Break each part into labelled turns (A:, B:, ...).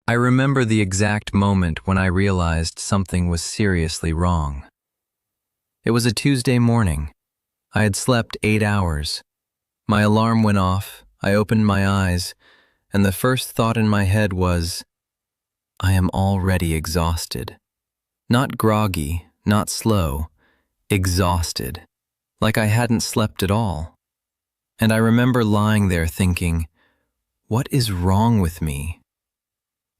A: I remember the exact moment when I realized something was seriously wrong. It was a Tuesday morning. I had slept 8 hours. My alarm went off, I opened my eyes, and the first thought in my head was, I am already exhausted. Not groggy, not slow, exhausted, like I hadn't slept at all. And I remember lying there thinking, what is wrong with me?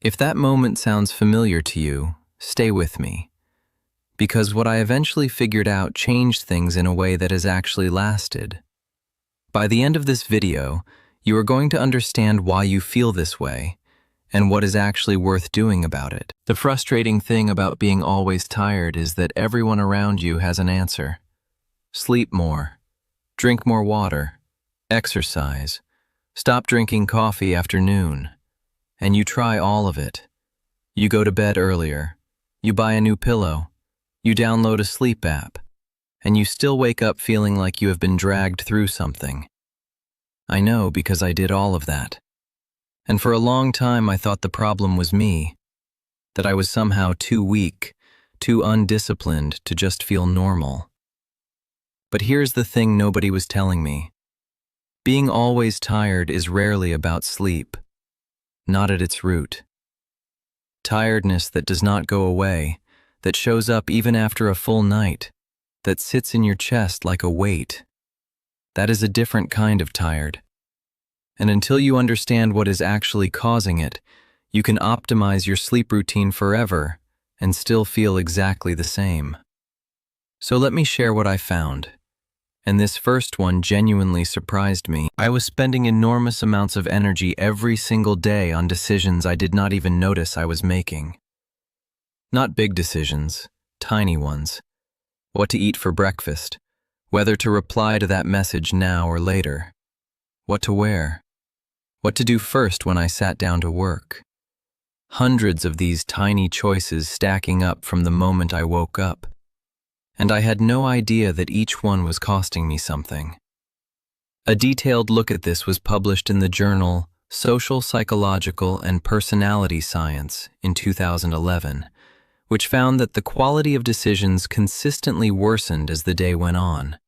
A: If that moment sounds familiar to you, stay with me. Because what I eventually figured out changed things in a way that has actually lasted. By the end of this video, you are going to understand why you feel this way and what is actually worth doing about it. The frustrating thing about being always tired is that everyone around you has an answer. Sleep more, drink more water, exercise, stop drinking coffee after noon. And you try all of it. You go to bed earlier, you buy a new pillow, you download a sleep app, and you still wake up feeling like you have been dragged through something. I know because I did all of that. And for a long time I thought the problem was me, that I was somehow too weak, too undisciplined to just feel normal. But here's the thing nobody was telling me. Being always tired is rarely about sleep. Not at its root. Tiredness that does not go away, that shows up even after a full night, that sits in your chest like a weight. That is a different kind of tired. And until you understand what is actually causing it, you can optimize your sleep routine forever and still feel exactly the same. So let me share what I found. And this first one genuinely surprised me. I was spending enormous amounts of energy every single day on decisions I did not even notice I was making. Not big decisions, tiny ones. What to eat for breakfast, whether to reply to that message now or later, what to wear, what to do first when I sat down to work. Hundreds of these tiny choices stacking up from the moment I woke up. And I had no idea that each one was costing me something. A detailed look at this was published in the journal Social, Psychological, and Personality Science in 2011, which found that the quality of decisions consistently worsened as the day went on,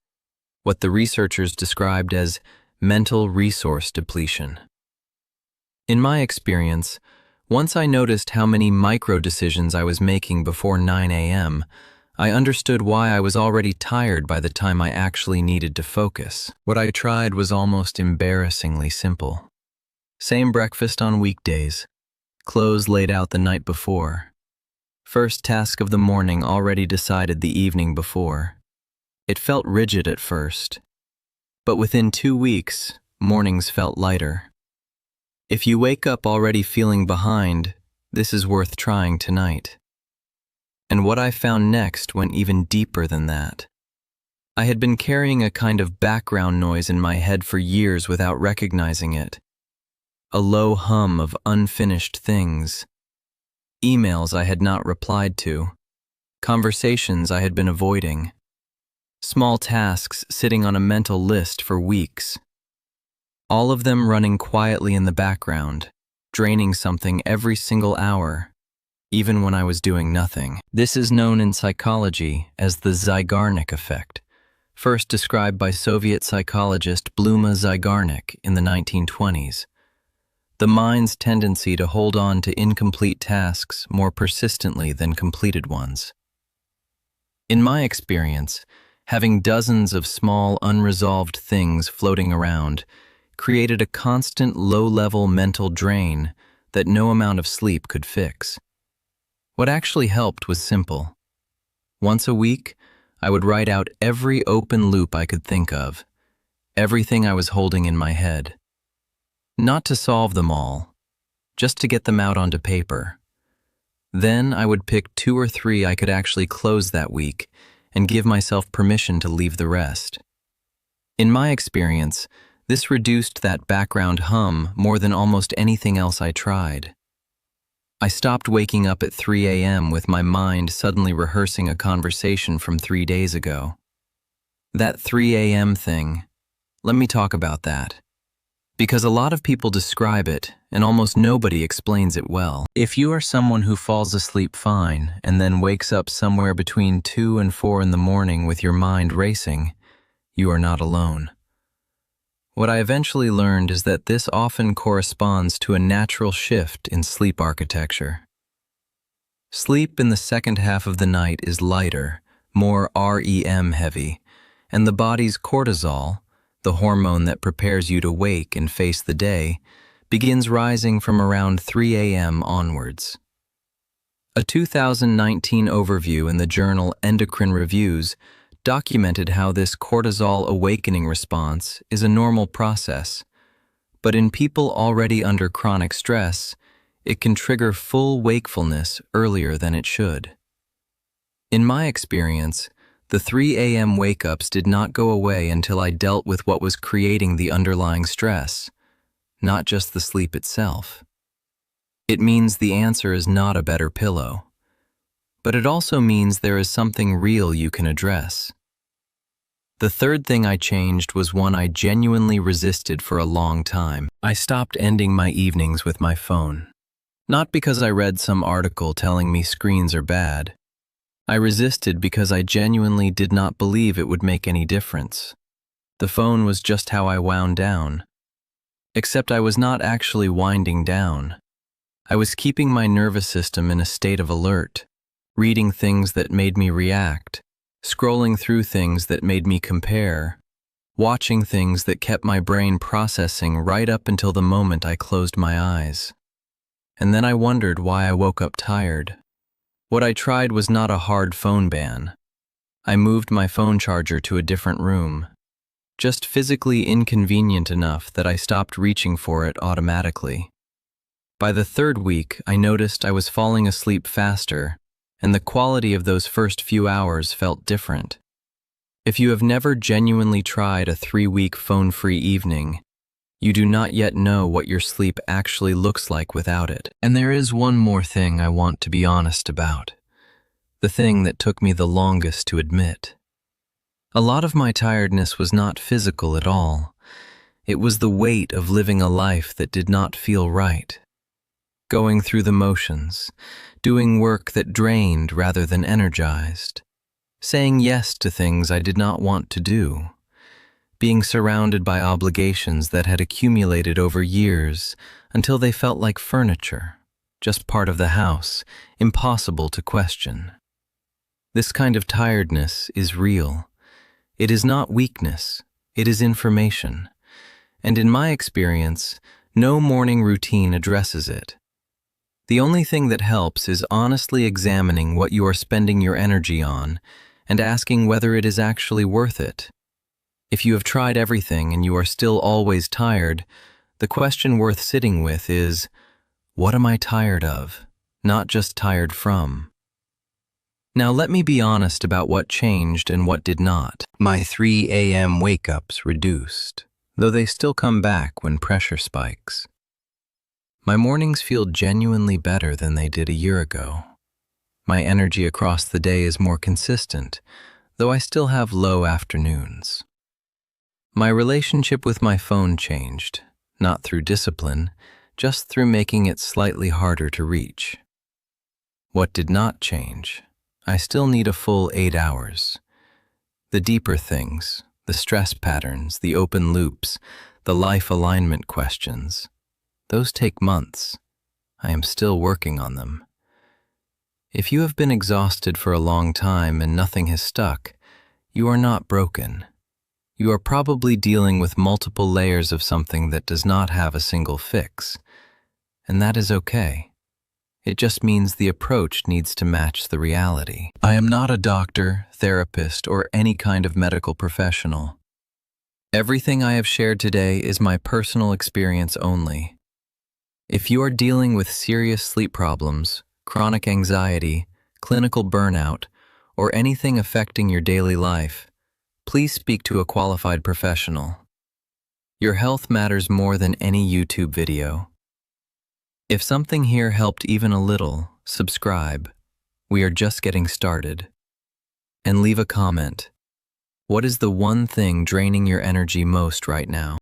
A: what the researchers described as mental resource depletion. In my experience, once I noticed how many micro-decisions I was making before 9 a.m., I understood why I was already tired by the time I actually needed to focus. What I tried was almost embarrassingly simple. Same breakfast on weekdays, clothes laid out the night before. First task of the morning already decided the evening before. It felt rigid at first, but within 2 weeks, mornings felt lighter. If you wake up already feeling behind, this is worth trying tonight. And what I found next went even deeper than that. I had been carrying a kind of background noise in my head for years without recognizing it. A low hum of unfinished things. Emails I had not replied to. Conversations I had been avoiding. Small tasks sitting on a mental list for weeks. All of them running quietly in the background, draining something every single hour. Even when I was doing nothing. This is known in psychology as the Zeigarnik effect, first described by Soviet psychologist Bluma Zeigarnik in the 1920s. The mind's tendency to hold on to incomplete tasks more persistently than completed ones. In my experience, having dozens of small, unresolved things floating around created a constant low-level mental drain that no amount of sleep could fix. What actually helped was simple. Once a week, I would write out every open loop I could think of, everything I was holding in my head. Not to solve them all, just to get them out onto paper. Then I would pick 2 or 3 I could actually close that week and give myself permission to leave the rest. In my experience, this reduced that background hum more than almost anything else I tried. I stopped waking up at 3 a.m. with my mind suddenly rehearsing a conversation from 3 days ago. That 3 a.m. thing, let me talk about that. because a lot of people describe it and almost nobody explains it well. If you are someone who falls asleep fine and then wakes up somewhere between 2 and 4 in the morning with your mind racing, you are not alone. What I eventually learned is that this often corresponds to a natural shift in sleep architecture. Sleep in the second half of the night is lighter, more REM heavy, and the body's cortisol, the hormone that prepares you to wake and face the day, begins rising from around 3 a.m. onwards. A 2019 overview in the journal Endocrine Reviews documented how this cortisol awakening response is a normal process, but in people already under chronic stress, it can trigger full wakefulness earlier than it should. In my experience, the 3 a.m. wake-ups did not go away until I dealt with what was creating the underlying stress, not just the sleep itself. It means the answer is not a better pillow, but it also means there is something real you can address. The third thing I changed was one I genuinely resisted for a long time. I stopped ending my evenings with my phone. Not because I read some article telling me screens are bad. I resisted because I genuinely did not believe it would make any difference. The phone was just how I wound down. Except I was not actually winding down. I was keeping my nervous system in a state of alert, reading things that made me react, scrolling through things that made me compare, watching things that kept my brain processing right up until the moment I closed my eyes. And then I wondered why I woke up tired. What I tried was not a hard phone ban. I moved my phone charger to a different room, just physically inconvenient enough that I stopped reaching for it automatically. By the third week, I noticed I was falling asleep faster, and the quality of those first few hours felt different. If you have never genuinely tried a 3-week phone-free evening, you do not yet know what your sleep actually looks like without it. And there is one more thing I want to be honest about. The thing that took me the longest to admit. A lot of my tiredness was not physical at all. It was the weight of living a life that did not feel right. Going through the motions, doing work that drained rather than energized, saying yes to things I did not want to do, being surrounded by obligations that had accumulated over years until they felt like furniture, just part of the house, impossible to question. This kind of tiredness is real. It is not weakness, it is information. And in my experience, no morning routine addresses it. The only thing that helps is honestly examining what you are spending your energy on and asking whether it is actually worth it. If you have tried everything and you are still always tired, the question worth sitting with is, what am I tired of, not just tired from? Now let me be honest about what changed and what did not. My 3 a.m. wake-ups reduced, though they still come back when pressure spikes. My mornings feel genuinely better than they did a year ago. My energy across the day is more consistent, though I still have low afternoons. My relationship with my phone changed, not through discipline, just through making it slightly harder to reach. What did not change? I still need a full 8 hours. The deeper things, the stress patterns, the open loops, the life alignment questions, those take months. I am still working on them. If you have been exhausted for a long time and nothing has stuck, you are not broken. You are probably dealing with multiple layers of something that does not have a single fix, and that is okay. It just means the approach needs to match the reality. I am not a doctor, therapist, or any kind of medical professional. Everything I have shared today is my personal experience only. If you are dealing with serious sleep problems, chronic anxiety, clinical burnout, or anything affecting your daily life, please speak to a qualified professional. Your health matters more than any YouTube video. If something here helped even a little, subscribe. We are just getting started. And leave a comment. What is the one thing draining your energy most right now?